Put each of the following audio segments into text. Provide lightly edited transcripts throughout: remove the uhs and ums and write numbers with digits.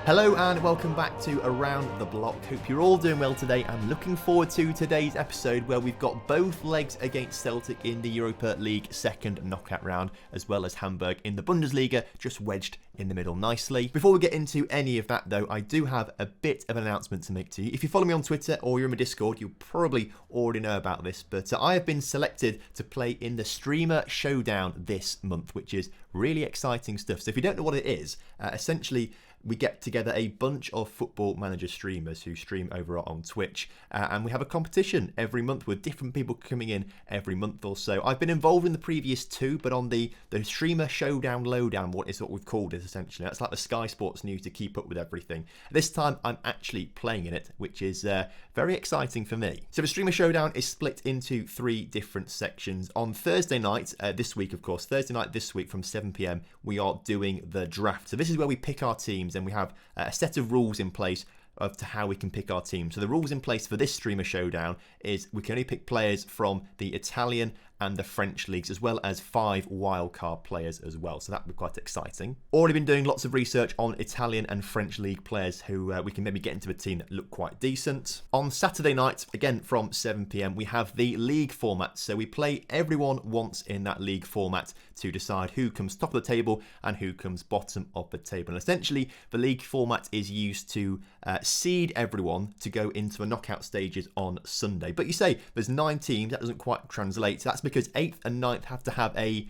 Hello and welcome back to Around the Block. Hope you're all doing well today and looking forward to today's episode where we've got both legs against Celtic in the Europa League second knockout round, as well as Hamburg in the Bundesliga, just wedged in the middle nicely. Before we get into any of that though, I do have a bit of an announcement to make to you. If you follow me on Twitter or you're in my Discord, you probably already know about this, but I have been selected to play in the Streamer Showdown this month, which is really exciting stuff. So if you don't know what it is, essentially we get together a bunch of Football Manager streamers who stream over on Twitch, and we have a competition every month with different people coming in every month or so. I've been involved in the previous two, but on the Streamer Showdown Lowdown, what we've called it essentially. That's like the Sky Sports news to keep up with everything. This time I'm actually playing in it, which is very exciting for me. So the Streamer Showdown is split into three different sections. On Thursday night, this week of course, Thursday night this week from 7 PM, we are doing the draft. So this is where we pick our teams and we have a set of rules in place as to how we can pick our team. So the rules in place for this Streamer Showdown is we can only pick players from the Italian and the French leagues, as well as 5 wildcard players as well. So that would be quite exciting. Already been doing lots of research on Italian and French league players who we can maybe get into a team that look quite decent. On Saturday night, again from 7 PM, we have the league format. So we play everyone once in that league format to decide who comes top of the table and who comes bottom of the table. And essentially, the league format is used to seed everyone to go into the knockout stages on Sunday. But you say there's 9 teams, that doesn't quite translate. So that's because 8th and 9th have to have a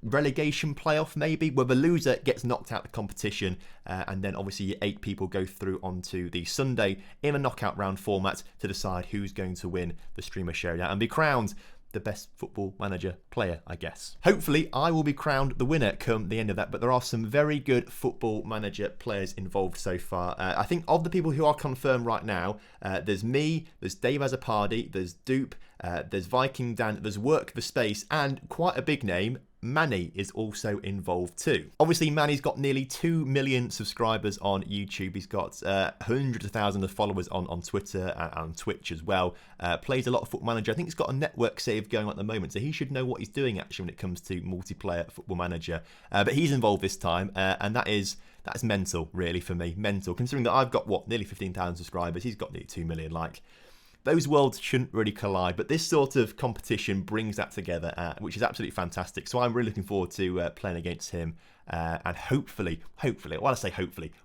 relegation playoff maybe, where the loser gets knocked out of the competition, and then obviously 8 people go through onto the Sunday in a knockout round format to decide who's going to win the Streamer Showdown and be crowned the best Football Manager player, I guess. Hopefully I will be crowned the winner come the end of that, but there are some very good Football Manager players involved so far. I think of the people who are confirmed right now, there's me, there's Dave Azapardi, there's Dupe, there's Viking Dan, there's Work the Space, and quite a big name, Manny is also involved too. Obviously, Manny's got nearly 2 million subscribers on YouTube. He's got hundreds of thousands of followers on Twitter and on Twitch as well. Plays a lot of Football Manager. I think he's got a network save going on at the moment, so he should know what he's doing actually when it comes to multiplayer Football Manager. But he's involved this time, and that's mental, really, for me. Mental, considering that I've got, nearly 15,000 subscribers. He's got nearly 2 million, those worlds shouldn't really collide, but this sort of competition brings that together, which is absolutely fantastic. So I'm really looking forward to playing against him, and hopefully,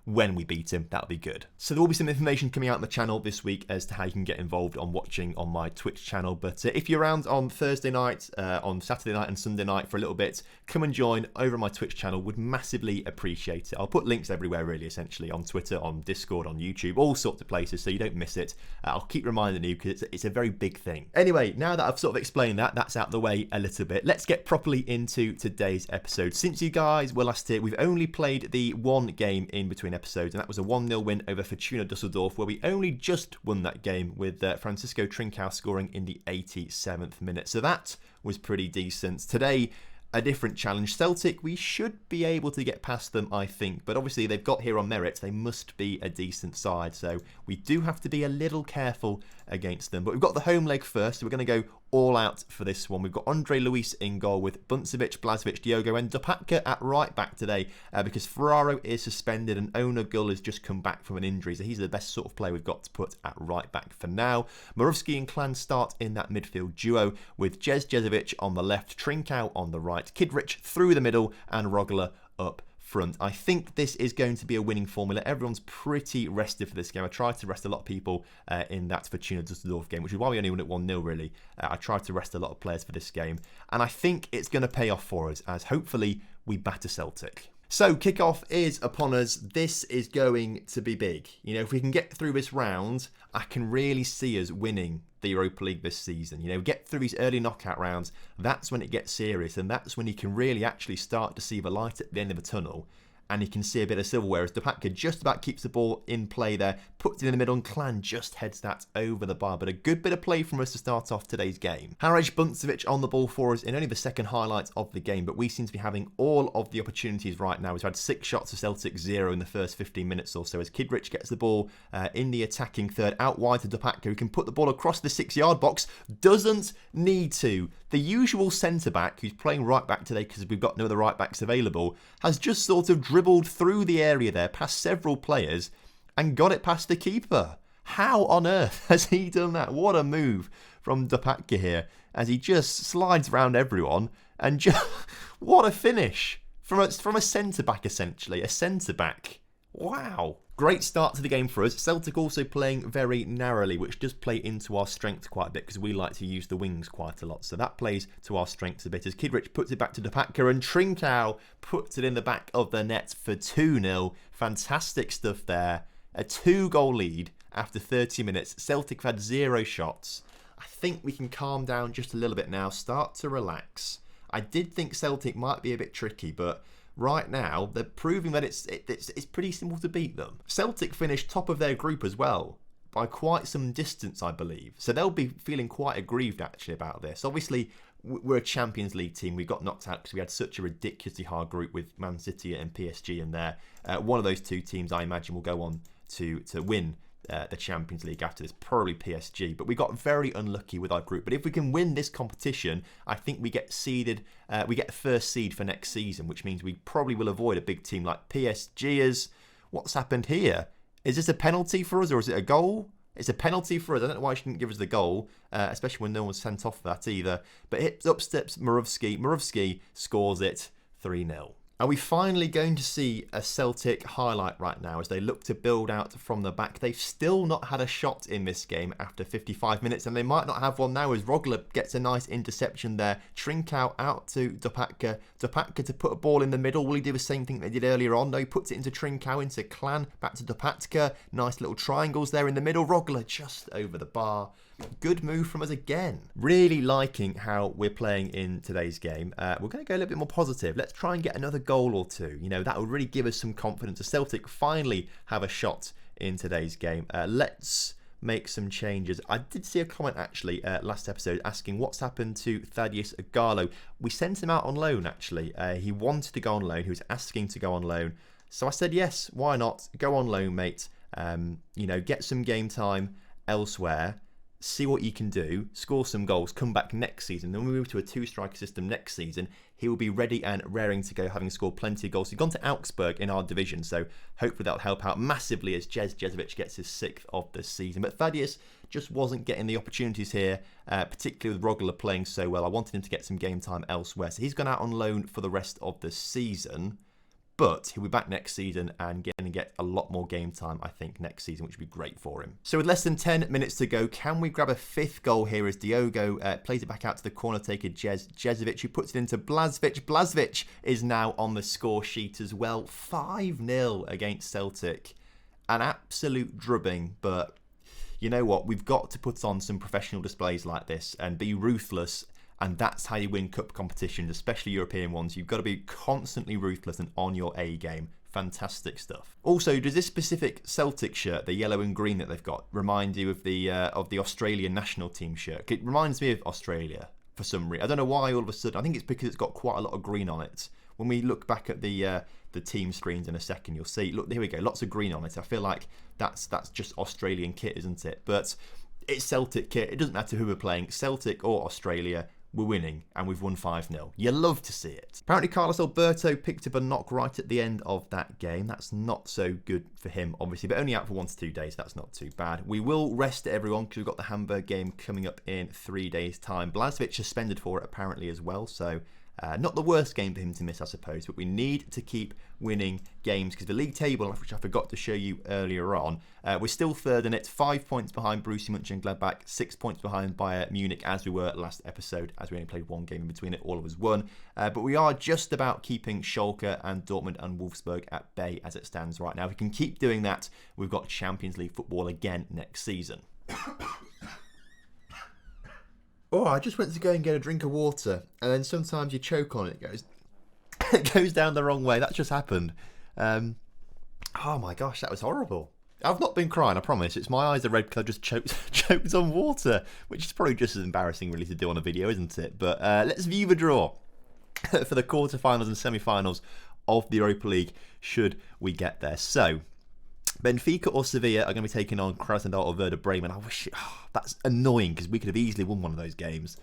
when we beat him, that'll be good. So there will be some information coming out on the channel this week as to how you can get involved on watching on my Twitch channel. But if you're around on Thursday night, on Saturday night and Sunday night for a little bit, come and join over on my Twitch channel. Would massively appreciate it. I'll put links everywhere, really, essentially, on Twitter, on Discord, on YouTube, all sorts of places, so you don't miss it. I'll keep reminding you because it's a very big thing. Anyway, now that I've sort of explained that's out the way a little bit, let's get properly into today's episode. Since you guys were last here, we've only played the one game in between episodes, and that was a 1-0 win over Fortuna Dusseldorf, where we only just won that game with Francisco Trincao scoring in the 87th minute. So that was pretty decent. Today, a different challenge. Celtic, we should be able to get past them, I think, but obviously they've got here on merit. They must be a decent side, so we do have to be a little careful against them. But we've got the home leg first, so we're going to go all out for this one. We've got Andre Luis in goal with Buncevic, Blažević, Diogo and Dopatka at right back today, because Ferraro is suspended and Ona Gull has just come back from an injury, so he's the best sort of player we've got to put at right back for now. Morovsky and Clan start in that midfield duo with Jezovic on the left, Trincao on the right, Kidrich through the middle and Rogler up front. I think this is going to be a winning formula. Everyone's pretty rested for this game. I tried to rest a lot of people in that Fortuna Dusseldorf game, which is why we only won at 1-0 really. I tried to rest a lot of players for this game, and I think it's going to pay off for us as hopefully we batter Celtic. So kickoff is upon us. This is going to be big. You know, if we can get through this round, I can really see us winning the Europa League this season. You know, get through these early knockout rounds, that's when it gets serious, and that's when you can really actually start to see the light at the end of the tunnel, and you can see a bit of silverware as Dopatka just about keeps the ball in play there, puts it in the middle, and Clan just heads that over the bar. But a good bit of play from us to start off today's game. Harej Buncevic on the ball for us in only the second highlight of the game, but we seem to be having all of the opportunities right now. We've had 6 shots to Celtic, 0 in the first 15 minutes or so, as Kidrich gets the ball in the attacking third, out wide to Dopatka, who can put the ball across the 6-yard box, doesn't need to. The usual centre-back, who's playing right back today because we've got no other right backs available, has just sort of dribbled dribbled through the area there, past several players, and got it past the keeper. How on earth has he done that? What a move from Dopatka here, as he just slides around everyone, and just what a finish from a centre-back, essentially. A centre-back. Wow. Great start to the game for us. Celtic also playing very narrowly, which does play into our strength quite a bit because we like to use the wings quite a lot. So that plays to our strengths a bit as Kidrich puts it back to Dopatka and Trincao puts it in the back of the net for 2-0. Fantastic stuff there. A 2-goal lead after 30 minutes. Celtic have had 0 shots. I think we can calm down just a little bit now, start to relax. I did think Celtic might be a bit tricky, but right now they're proving that it's pretty simple to beat them. Celtic finished top of their group as well, by quite some distance, I believe. So they'll be feeling quite aggrieved actually about this. Obviously, we're a Champions League team. We got knocked out because we had such a ridiculously hard group with Man City and PSG in there. One of those two teams, I imagine, will go on to win the Champions League after this, probably PSG. But we got very unlucky with our group. But if we can win this competition, I think we get seeded. We get the first seed for next season, which means we probably will avoid a big team like PSG. What's happened here? Is this a penalty for us or is it a goal? It's a penalty for us. I don't know why she didn't give us the goal, especially when no one was sent off for that either. But up steps Murovski. Murovski scores it 3-0. Are we finally going to see a Celtic highlight right now as they look to build out from the back? They've still not had a shot in this game after 55 minutes, and they might not have one now as Rogler gets a nice interception there. Trincao out to Dopatka. Dopatka to put a ball in the middle. Will he do the same thing they did earlier on? No, he puts it into Trincao, into Clan, back to Dopatka. Nice little triangles there in the middle. Rogler just over the bar. Good move from us again. Really liking how we're playing in today's game. We're going to go a little bit more positive. Let's try and get another goal or two. You know, that would really give us some confidence. The Celtic finally have a shot in today's game. Let's make some changes. I did see a comment actually last episode asking what's happened to Thaddeus Agallo. We sent him out on loan actually. He wanted to go on loan. He was asking to go on loan. So I said, yes, why not? Go on loan, mate. You know, get some game time elsewhere. See what you can do, score some goals, come back next season. Then we move to a 2-striker system next season. He will be ready and raring to go, having scored plenty of goals. He's gone to Augsburg in our division, so hopefully that'll help out massively as Jezovic gets his 6th of the season. But Thaddeus just wasn't getting the opportunities here, particularly with Rogler playing so well. I wanted him to get some game time elsewhere. So he's gone out on loan for the rest of the season. But he'll be back next season and going to get a lot more game time, I think, next season, which would be great for him. So with less than 10 minutes to go, can we grab a 5th goal here as Diogo plays it back out to the corner taker, Jezovic, who puts it into Blažević. Blažević is now on the score sheet as well. 5-0 against Celtic. An absolute drubbing, but you know what? We've got to put on some professional displays like this and be ruthless. And that's how you win cup competitions, especially European ones. You've got to be constantly ruthless and on your A game. Fantastic stuff. Also, does this specific Celtic shirt, the yellow and green that they've got, remind you of the Australian national team shirt? It reminds me of Australia for some reason. I don't know why all of a sudden. I think it's because it's got quite a lot of green on it. When we look back at the team screens in a second, you'll see. Look, here we go. Lots of green on it. I feel like that's just Australian kit, isn't it? But it's Celtic kit. It doesn't matter who we're playing, Celtic or Australia. We're winning, and we've won 5-0. You love to see it. Apparently, Carlos Alberto picked up a knock right at the end of that game. That's not so good for him, obviously, but only out for 1 to 2 days. That's not too bad. We will rest everyone because we've got the Hamburg game coming up in 3 days' time. Blažević suspended for it, apparently, as well, so not the worst game for him to miss, I suppose, but we need to keep winning games because the league table, which I forgot to show you earlier on, we're still third in it, 5 points behind Borussia Mönchengladbach, 6 points behind Bayern Munich, as we were last episode, as we only played 1 game in between it, all of us won. But we are just about keeping Schalke and Dortmund and Wolfsburg at bay as it stands right now. If we can keep doing that, we've got Champions League football again next season. Oh, I just went to go and get a drink of water, and then sometimes you choke on it. It goes down the wrong way. That just happened. Oh my gosh, that was horrible. I've not been crying, I promise. It's my eyes are red because I just choked on water, which is probably just as embarrassing really to do on a video, isn't it? But let's view the draw for the quarterfinals and semi-finals of the Europa League, should we get there. So, Benfica or Sevilla are going to be taking on Krasnodar or Werder Bremen. I wish that's annoying because we could have easily won one of those games.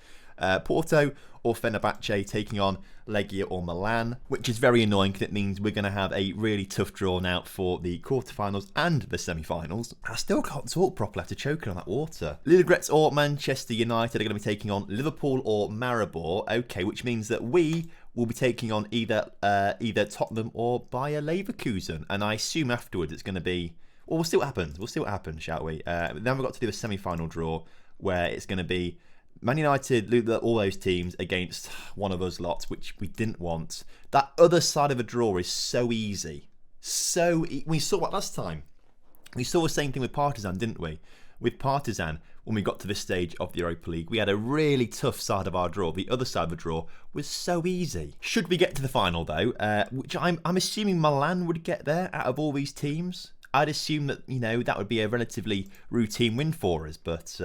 Porto or Fenerbahce taking on Legia or Milan, which is very annoying because it means we're going to have a really tough draw now for the quarterfinals and the semi-finals. I still can't talk properly after choking on that water. Ludogorets or Manchester United are going to be taking on Liverpool or Maribor. Okay, which means that we will be taking on either Tottenham or Bayer Leverkusen, and I assume afterwards it's going to be. Well, we'll see what happens. We'll see what happens, shall we? Then we've got to do a semi-final draw where it's going to be Man United, all those teams against one of us lots, which we didn't want. That other side of a draw is so easy. We saw what last time. We saw the same thing with Partizan, didn't we? With Partizan, when we got to this stage of the Europa League, we had a really tough side of our draw. The other side of the draw was so easy. Should we get to the final, though, which I'm assuming Milan would get there out of all these teams, I'd assume that, that would be a relatively routine win for us. But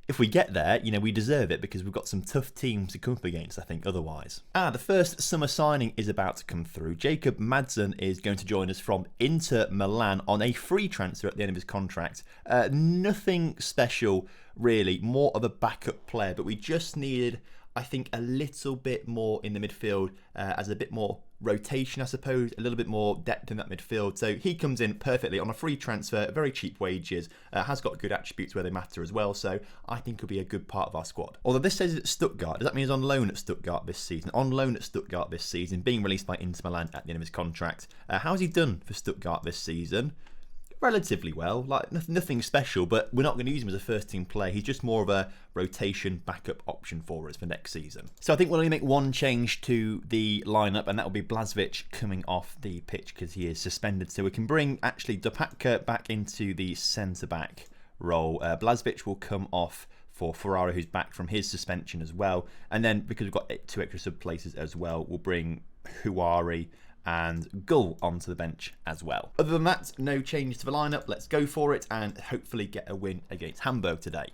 if we get there, we deserve it because we've got some tough teams to come up against, I think, otherwise. The first summer signing is about to come through. Jacob Madsen is going to join us from Inter Milan on a free transfer at the end of his contract. Nothing special, really. More of a backup player, but we just needed, I think, a little bit more in the midfield as a bit more rotation, I suppose, a little bit more depth in that midfield. So he comes in perfectly on a free transfer, very cheap wages, has got good attributes where they matter as well. So I think he'll be a good part of our squad. Although this says it's Stuttgart, does that mean he's on loan at Stuttgart this season? On loan at Stuttgart this season, being released by Inter Milan at the end of his contract. How's he done for Stuttgart this season? Relatively well, like nothing special, but we're not going to use him as a first team player. He's just more of a rotation backup option for us for next season. So I think we'll only make one change to the lineup, and that will be Blažević coming off the pitch because he is suspended. So we can bring actually Dopatka back into the centre back role. Blažević will come off for Ferrara, who's back from his suspension as well. And then because we've got 2 extra sub places as well, we'll bring Huari and Gull onto the bench as well. Other than that, no change to the lineup. Let's go for it and hopefully get a win against Hamburg today.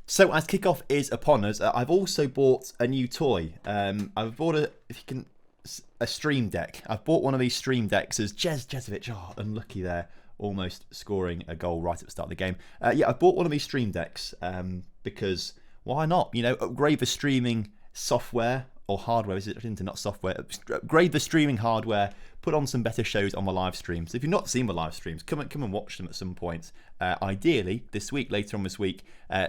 So as kickoff is upon us, I've also bought a new toy. I've bought a stream deck. I've bought one of these stream decks as Jezovic. Oh, unlucky there. Almost scoring a goal right at the start of the game. Yeah, I've bought one of these stream decks because why not? Upgrade the streaming software or hardware, is it not software? Upgrade the streaming hardware, put on some better shows on the live streams. If you've not seen the live streams, come and watch them at some point. Ideally, this week, later on this week,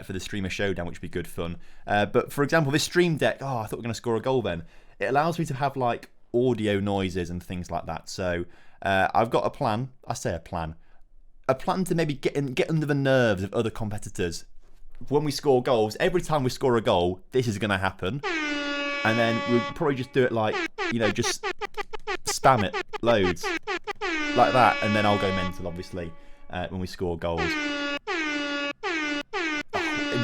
for the Streamer Showdown, which would be good fun. But for example, this stream deck, I thought we were going to score a goal then. It allows me to have like audio noises and things like that. So I've got a plan. I say a plan to maybe get under the nerves of other competitors. When we score goals, every time we score a goal, this is going to happen. And then we'll probably just do it like, just spam it loads like that. And then I'll go mental, obviously, when we score goals.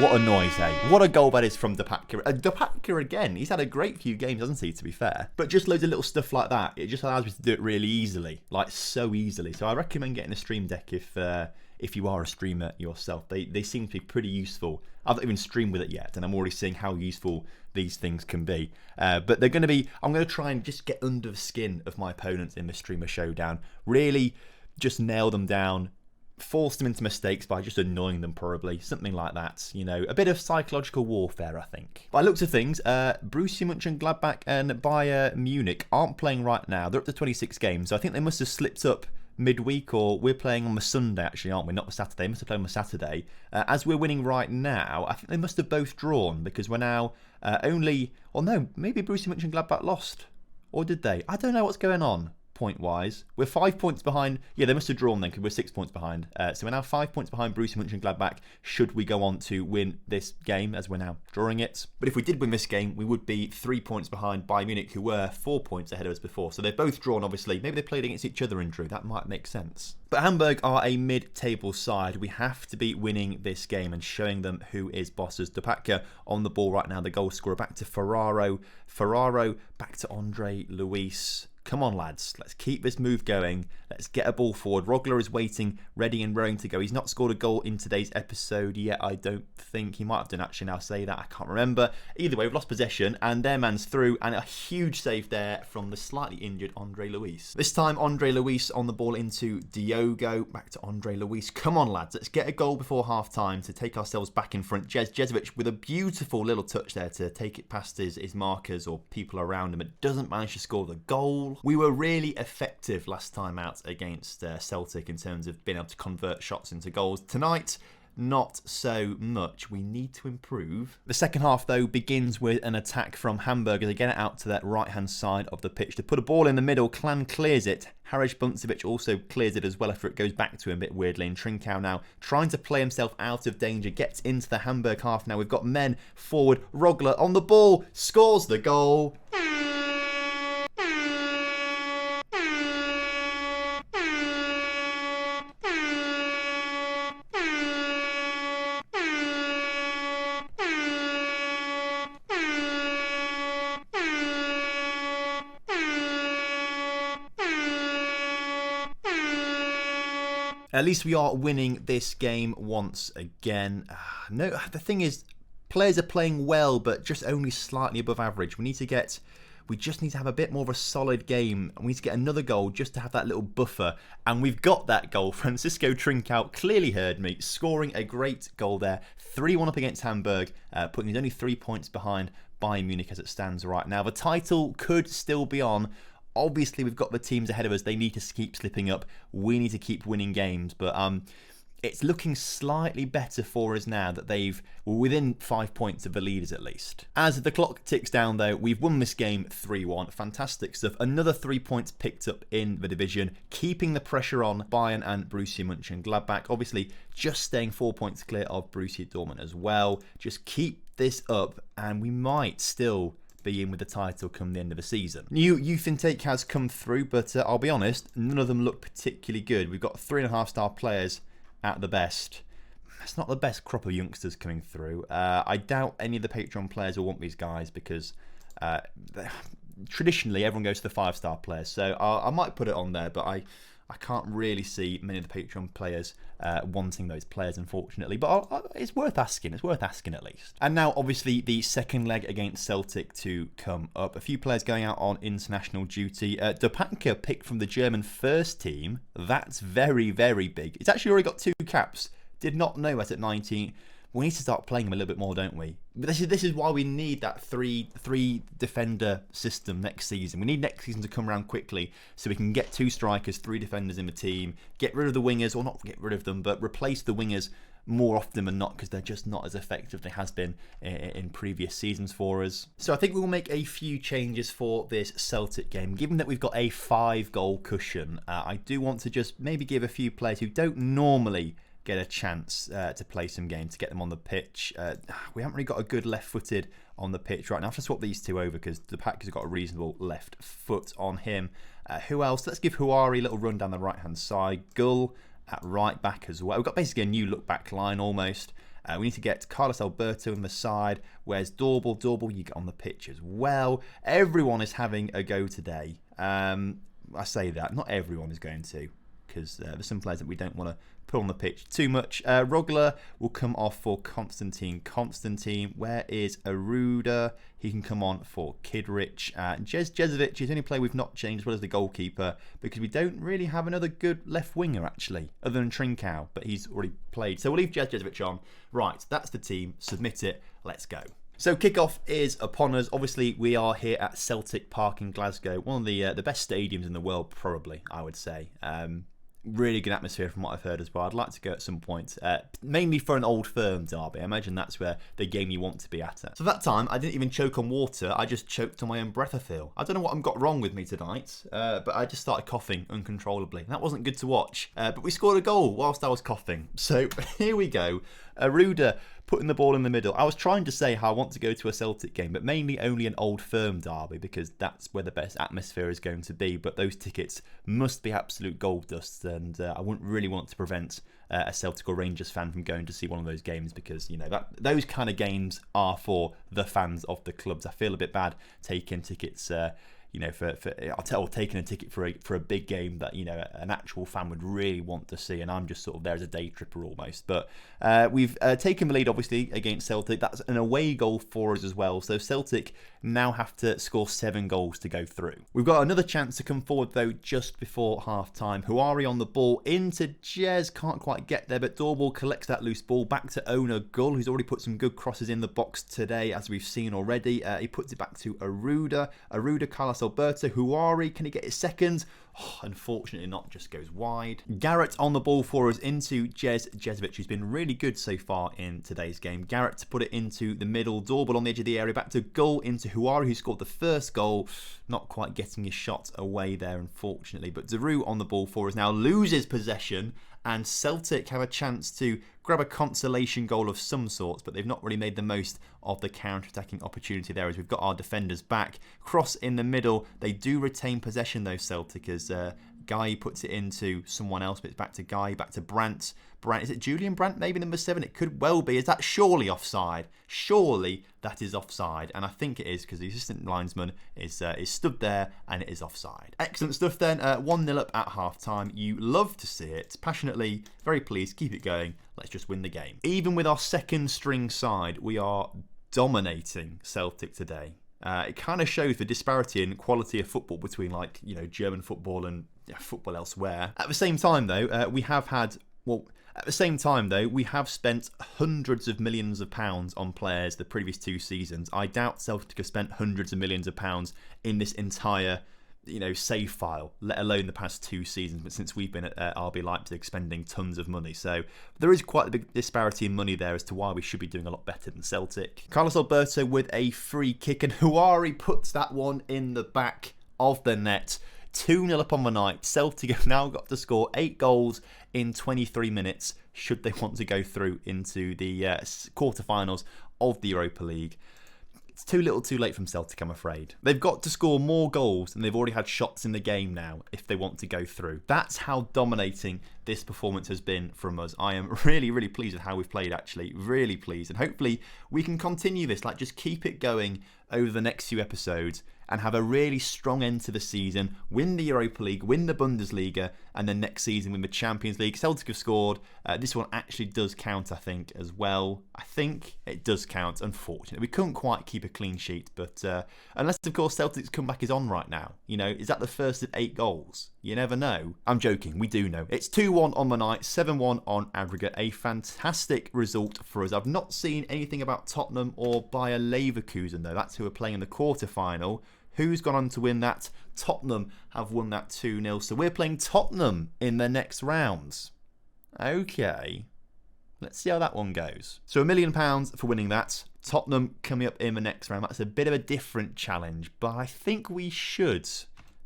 What a noise, eh? What a goal that is from Dopatka. Dopatka again. He's had a great few games, hasn't he, to be fair? But just loads of little stuff like that. It just allows me to do it really easily. Like, so easily. So I recommend getting a stream deck if you are a streamer yourself. They seem to be pretty useful. I've not even streamed with it yet, and I'm already seeing how useful these things can be. But they're going to be... I'm going to try and just get under the skin of my opponents in the Streamer Showdown. Really just nail them down. Force them into mistakes by just annoying them, probably. Something like that. A bit of psychological warfare, I think. By looks of things, Borussia Mönchengladbach and Bayern Munich aren't playing right now. They're up to 26 games, so I think they must have slipped up midweek, or we're playing on the Sunday, actually, aren't we? Not the Saturday. They must have played on the Saturday. As we're winning right now, I think they must have both drawn, because we're now only... Or no, maybe Borussia Mönchengladbach lost. Or did they? I don't know what's going on. Point-wise, we're 5 points behind. Yeah, they must have drawn then because we're 6 points behind. So we're now 5 points behind Borussia Mönchengladbach should we go on to win this game, as we're now drawing it. But if we did win this game, we would be 3 points behind Bayern Munich, who were 4 points ahead of us before. So they're both drawn, obviously. Maybe they played against each other and drew. That might make sense. But Hamburg are a mid-table side. We have to be winning this game and showing them who is bosses. Dopatka on the ball right now. The goal scorer back to Ferraro. Ferraro back to Andre Luis. Come on, lads. Let's keep this move going. Let's get a ball forward. Rogler is waiting, ready and raring to go. He's not scored a goal in today's episode yet, I don't think. He might have done, actually, now say that. I can't remember. Either way, we've lost possession, and their man's through, and a huge save there from the slightly injured Andre Luis. This time, Andre Luis on the ball into Diogo. Back to Andre Luis. Come on, lads. Let's get a goal before half-time to take ourselves back in front. Jezovic with a beautiful little touch there to take it past his markers or people around him. It doesn't manage to score the goal. We were really effective last time out against Celtic in terms of being able to convert shots into goals. Tonight, not so much. We need to improve. The second half, though, begins with an attack from Hamburg as they get it out to that right-hand side of the pitch. To put a ball in the middle, Clan clears it. Harish Buncevic also clears it as well after it goes back to him a bit weirdly. And Trincao now trying to play himself out of danger, gets into the Hamburg half now. We've got men forward. Rogler on the ball, scores the goal. At least we are winning this game once again. No, the thing is, players are playing well, but just only slightly above average. We just need to have a bit more of a solid game. We need to get another goal just to have that little buffer. And we've got that goal. Francisco Trincao clearly heard me, scoring a great goal there. 3-1 up against Hamburg, putting us only 3 points behind Bayern Munich as it stands right now. The title could still be on. Obviously, we've got the teams ahead of us. They need to keep slipping up. We need to keep winning games. But it's looking slightly better for us now that we're within 5 points of the leaders at least. As the clock ticks down, though, we've won this game 3-1. Fantastic stuff. Another 3 points picked up in the division, keeping the pressure on Bayern and Borussia Mönchengladbach. Obviously, just staying 4 points clear of Borussia Dortmund as well. Just keep this up, and we might still be in with the title come the end of the season. New youth intake has come through, but I'll be honest, none of them look particularly good. We've got 3.5-star players at the best. It's not the best crop of youngsters coming through. I doubt any of the Patreon players will want these guys because traditionally everyone goes to the 5-star players. So I might put it on there, but I can't really see many of the Patreon players wanting those players, unfortunately. But it's worth asking. It's worth asking at least. And now, obviously, the second leg against Celtic to come up. A few players going out on international duty. Dopanka picked from the German first team. That's very, very big. It's actually already got 2 caps. Did not know that at 19. We need to start playing them a little bit more, don't we? But this is why we need that three defender system next season. We need next season to come around quickly so we can get 2 strikers, 3 defenders in the team, get rid of the wingers, or not get rid of them, but replace the wingers more often than not because they're just not as effective as they has been in previous seasons for us. So I think we will make a few changes for this Celtic game. Given that we've got a 5-goal cushion, I do want to just maybe give a few players who don't normally get a chance to play some games, to get them on the pitch. We haven't really got a good left-footed on the pitch right now. I have to swap these 2 over because the Pack has got a reasonable left foot on him. Who else? Let's give Huari a little run down the right-hand side. Gull at right back as well. We've got basically a new look-back line almost. We need to get Carlos Alberto on the side. Where's Dorbel? Dorbel, you get on the pitch as well. Everyone is having a go today. I say that. Not everyone is going to, because there's some players that we don't want to put on the pitch too much. Rogler will come off for Constantine. Where is Aruda? He can come on for Kidrich. Jezovic is the only player we've not changed, as well as the goalkeeper, because we don't really have another good left winger, actually, other than Trincao, but he's already played. So we'll leave Jezovic on. Right, that's the team. Submit it. Let's go. So kickoff is upon us. Obviously, we are here at Celtic Park in Glasgow, one of the best stadiums in the world, probably, I would say. Really good atmosphere from what I've heard as well. I'd like to go at some point, mainly for an old firm derby. I imagine that's where the game you want to be at. So that time, I didn't even choke on water. I just choked on my own breath, I feel. I don't know what I've got wrong with me tonight, but I just started coughing uncontrollably. That wasn't good to watch, but we scored a goal whilst I was coughing. So here we go. Aruda putting the ball in the middle. I was trying to say how I want to go to a Celtic game, but mainly only an old firm derby because that's where the best atmosphere is going to be. But those tickets must be absolute gold dust, and I wouldn't really want to prevent a Celtic or Rangers fan from going to see one of those games because, you know, those kind of games are for the fans of the clubs. I feel a bit bad taking tickets or taking a ticket for a big game that an actual fan would really want to see, and I'm just sort of there as a day tripper almost. But we've taken the lead obviously against Celtic. That's an away goal for us as well, so Celtic now have to score 7 goals to go through. We've got another chance to come forward though just before half time. Huari on the ball into Jez, can't quite get there, but Doorball collects that loose ball back to owner Gull, who's already put some good crosses in the box today, as we've seen already. He puts it back to Aruda, Carlos Alberto, Huari, can he get his second? Oh, unfortunately not, just goes wide. Garrett on the ball for us into Jezovic, who's been really good so far in today's game. Garrett to put it into the middle, Doorball on the edge of the area, back to Gull into Huari, who scored the first goal. Not quite getting his shot away there, unfortunately. But Giroud on the ball for us now, loses possession, and Celtic have a chance to grab a consolation goal of some sorts, but they've not really made the most of the counter-attacking opportunity there, as we've got our defenders back. Cross in the middle. They do retain possession though, Celtic, as Guy puts it into someone else, but it's back to Guy, back to Brandt. Is it Julian Brandt, maybe number 7? It could well be. Is that surely offside? Surely that is offside, and I think it is, because the assistant linesman is stood there and it is offside. Excellent stuff then. 1-0 up at half-time. You love to see it. Passionately, very pleased. Keep it going. Let's just win the game. Even with our second string side, we are dominating Celtic today. It kind of shows the disparity in quality of football between, German football and football elsewhere. At the same time, though, we have spent hundreds of millions of pounds on players the previous 2 seasons. I doubt Celtic have spent hundreds of millions of pounds in this entire, save file, let alone the past 2 seasons, but since we've been at RB Leipzig spending tons of money. So there is quite a big disparity in money there as to why we should be doing a lot better than Celtic. Carlos Alberto with a free kick, and Huari puts that one in the back of the net. 2-0 up on the night. Celtic have now got to score 8 goals in 23 minutes should they want to go through into the quarterfinals of the Europa League. It's too little too late from Celtic, I'm afraid. They've got to score more goals than they've already had shots in the game now if they want to go through. That's how dominating this performance has been from us. I am really, really pleased with how we've played, actually. Really pleased. And hopefully we can continue this, just keep it going over the next few episodes and have a really strong end to the season, win the Europa League, win the Bundesliga, and then next season win the Champions League. Celtic have scored. This one actually does count, I think, as well. I think it does count, unfortunately. We couldn't quite keep a clean sheet, but unless, of course, Celtic's comeback is on right now. Is that the first of 8 goals? You never know. I'm joking, we do know. It's 2-1 on the night, 7-1 on aggregate. A fantastic result for us. I've not seen anything about Tottenham or Bayer Leverkusen, though. That's who are playing in the quarter-final. Who's gone on to win that? Tottenham have won that 2-0. So we're playing Tottenham in the next rounds. Okay. Let's see how that one goes. So £1 million for winning that. Tottenham coming up in the next round. That's a bit of a different challenge, but I think we should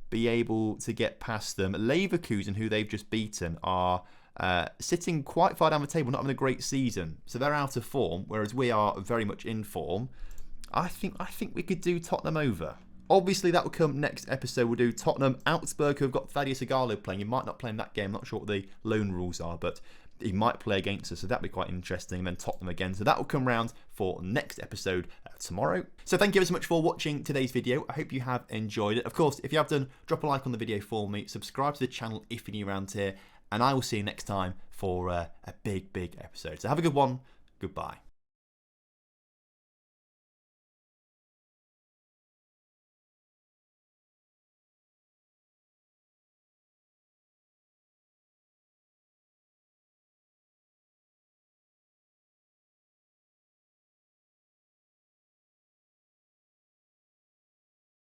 be able to get past them. Leverkusen, who they've just beaten, are sitting quite far down the table, not having a great season. So they're out of form, whereas we are very much in form. I think we could do Tottenham over. Obviously, that will come next episode. We'll do Tottenham, Augsburg, who have got Thaddeus Igalo playing. He might not play in that game. I'm not sure what the loan rules are, but he might play against us, so that'll be quite interesting. And then Tottenham again. So that will come round for next episode tomorrow. So thank you ever so much for watching today's video. I hope you have enjoyed it. Of course, if you have done, drop a like on the video for me. Subscribe to the channel if you're new around here. And I will see you next time for a big, big episode. So have a good one. Goodbye.